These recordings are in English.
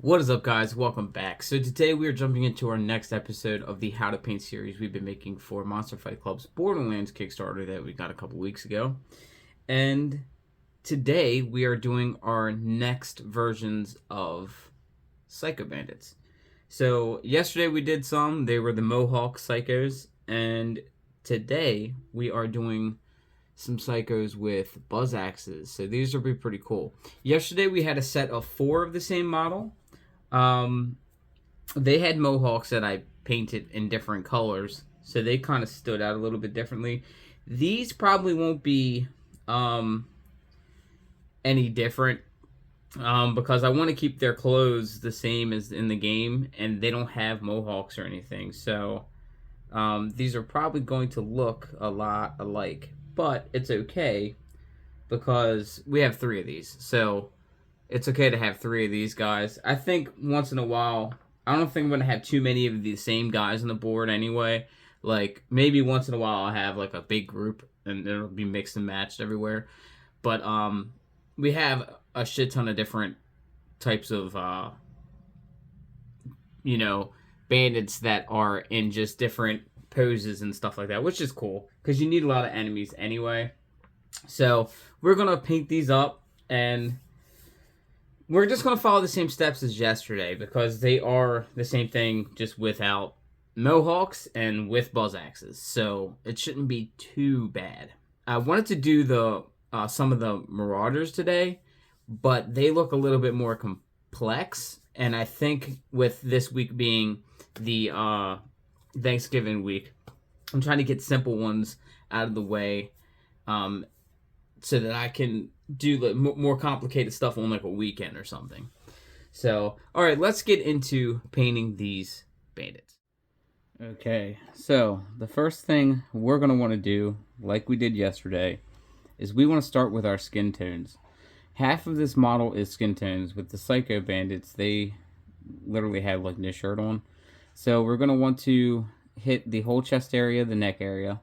What is up, guys? Welcome back. So today we are jumping into our next episode of the How to Paint series we've been making for Monster Fight Club's Borderlands Kickstarter that we got a couple weeks ago. And today we are doing our next versions of Psycho Bandits. So yesterday we did some, they were the Mohawk Psychos, and today we are doing some Psychos with buzz axes. So these will be pretty cool. Yesterday we had a set of 4 of the same model. They had Mohawks that I painted in different colors, so they kind of stood out a little bit differently. These probably won't be any different because I want to keep their clothes the same as in the game, and they don't have Mohawks or anything. So these are probably going to look a lot alike, but it's okay because we have 3 of these. So it's okay to have 3 of these guys. I think once in a while, I don't think I'm going to have too many of the same guys on the board anyway. Like, maybe once in a while I'll have, like, a big group, and it'll be mixed and matched everywhere. But, we have a shit ton of different types of, bandits that are in just different poses and stuff like that, which is cool, because you need a lot of enemies anyway. So, we're going to paint these up, and we're just going to follow the same steps as yesterday because they are the same thing, just without Mohawks and with buzz axes. So it shouldn't be too bad. I wanted to do the some of the Marauders today, but they look a little bit more complex. And I think with this week being the Thanksgiving week, I'm trying to get simple ones out of the way so that I can do like more complicated stuff on like a weekend or something. So, alright, let's get into painting these bandits. Okay, so the first thing we're going to want to do, like we did yesterday, is we want to start with our skin tones. Half of this model is skin tones. With the Psycho Bandits, they literally have like no shirt on. So we're going to want to hit the whole chest area, the neck area.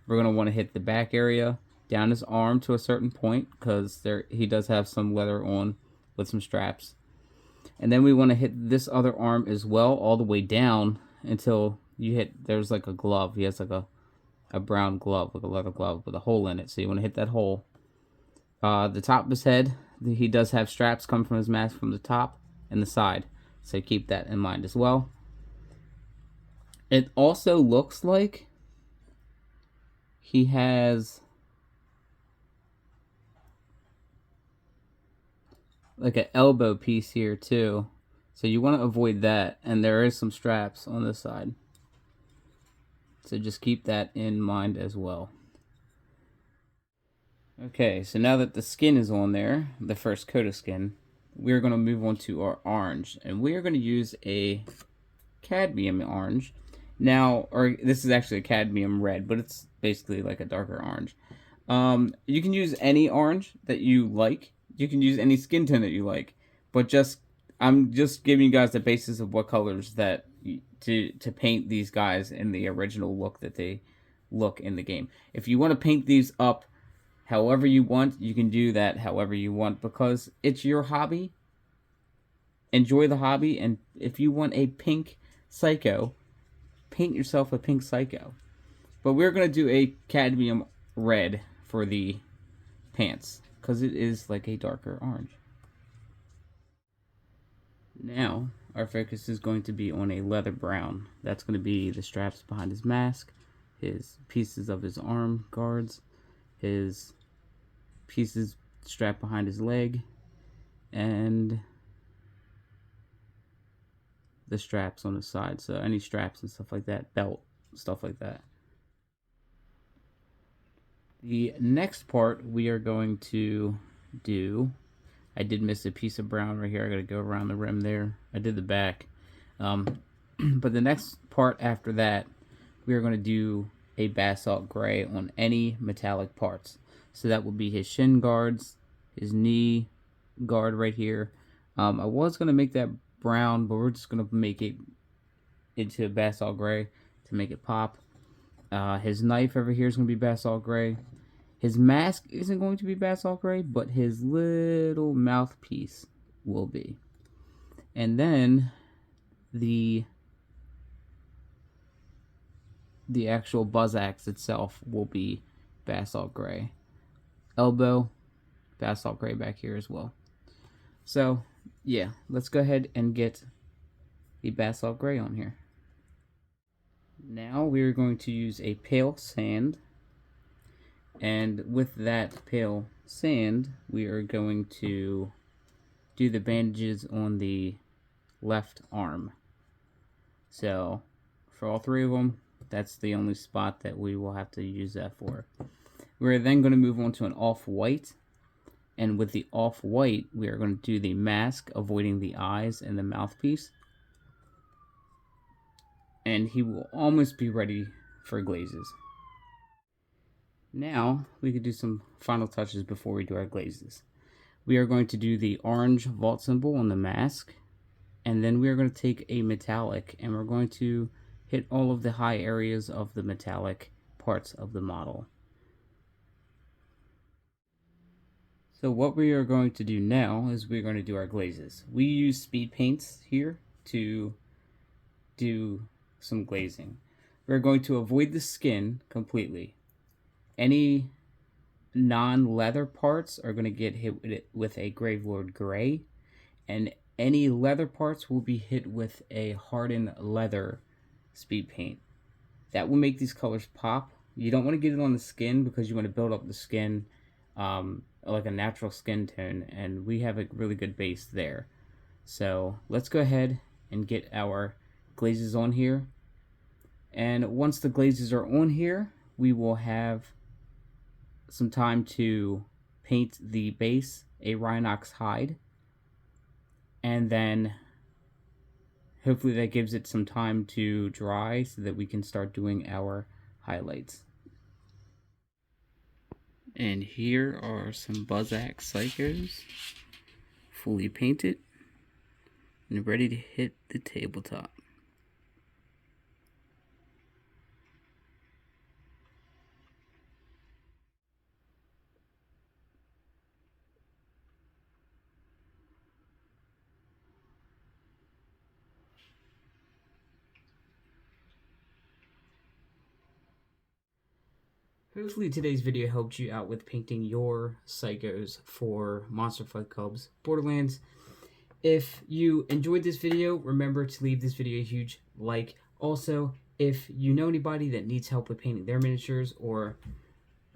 We're going to want to hit the back area, down his arm to a certain point, because he does have some leather on with some straps. And then we want to hit this other arm as well, all the way down until you hit, there's like a glove. He has like a brown glove, like a leather glove with a hole in it. So you want to hit that hole. The top of his head, he does have straps coming from his mask from the top and the side. So keep that in mind as well. It also looks like he has like an elbow piece here too, so you want to avoid that, and there is some straps on this side, so just keep that in mind as well. Okay, so now that the skin is on there, the first coat of skin, we're going to move on to our orange, and we are going to use a cadmium orange. Now, or this is actually a cadmium red, but it's basically like a darker orange. You can use any orange that you like. You can use any skin tone that you like, but I'm just giving you guys the basis of what colors that to paint these guys in the original look that they look in the game. If you want to paint these up however you want, you can do that however you want, because it's your hobby. Enjoy the hobby, and if you want a pink Psycho, paint yourself a pink Psycho. But we're going to do a cadmium red for the pants, because it is like a darker orange. Now, our focus is going to be on a leather brown. That's going to be the straps behind his mask, his pieces of his arm guards, his pieces strapped behind his leg, and the straps on the side. So any straps and stuff like that, belt, stuff like that. The next part we are going to do, I did miss a piece of brown right here. I got to go around the rim there. I did the back. But the next part after that, we are going to do a basalt gray on any metallic parts. So that will be his shin guards, his knee guard right here. I was going to make that brown, but we're just going to make it into a basalt gray to make it pop. His knife over here is going to be basalt gray. His mask isn't going to be basalt gray, but his little mouthpiece will be. And then the actual buzz axe itself will be basalt gray. Elbow, basalt gray back here as well. So yeah, let's go ahead and get the basalt gray on here. Now we're going to use a pale sand, and with that pale sand we are going to do the bandages on the left arm. So for all three of them, that's the only spot that we will have to use that for. We're then going to move on to an off-white, and with the off-white we are going to do the mask, avoiding the eyes and the mouthpiece, and he will almost be ready for glazes. Now we can do some final touches before we do our glazes. We are going to do the orange vault symbol on the mask, and then we are going to take a metallic and we're going to hit all of the high areas of the metallic parts of the model. So what we are going to do now is we're going to do our glazes. We use speed paints here to do some glazing. We're going to avoid the skin completely. Any non-leather parts are going to get hit with a Gravelord Gray, and any leather parts will be hit with a hardened leather speed paint. That will make these colors pop. You don't want to get it on the skin because you want to build up the skin like a natural skin tone, and we have a really good base there. So let's go ahead and get our glazes on here, and once the glazes are on here we will have some time to paint the base a Rhinox hide, and then hopefully that gives it some time to dry so that we can start doing our highlights. And here are some Buzzax Psychos, fully painted and ready to hit the tabletop. Hopefully today's video helped you out with painting your psychos for Monster Fight Club's Borderlands. If you enjoyed this video, remember to leave this video a huge like. Also, if you know anybody that needs help with painting their miniatures or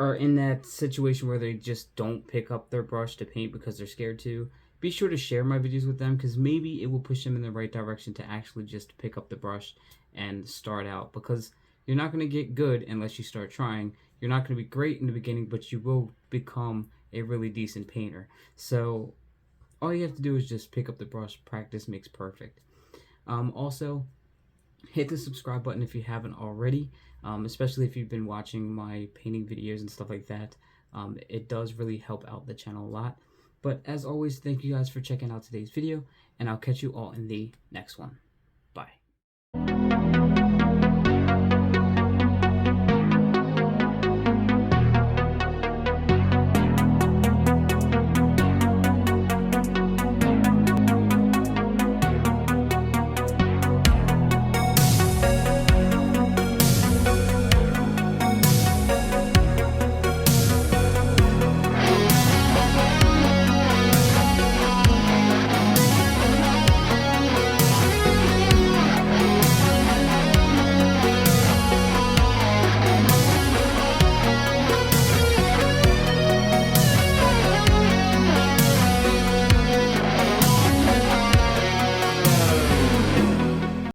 are in that situation where they just don't pick up their brush to paint because they're scared to, be sure to share my videos with them, because maybe it will push them in the right direction to actually just pick up the brush and start out, because you're not going to get good unless you start trying. You're not going to be great in the beginning, but you will become a really decent painter. So all you have to do is just pick up the brush. Practice makes perfect. Also, hit the subscribe button if you haven't already, especially if you've been watching my painting videos and stuff like that. It does really help out the channel a lot. But as always, thank you guys for checking out today's video, and I'll catch you all in the next one. Bye.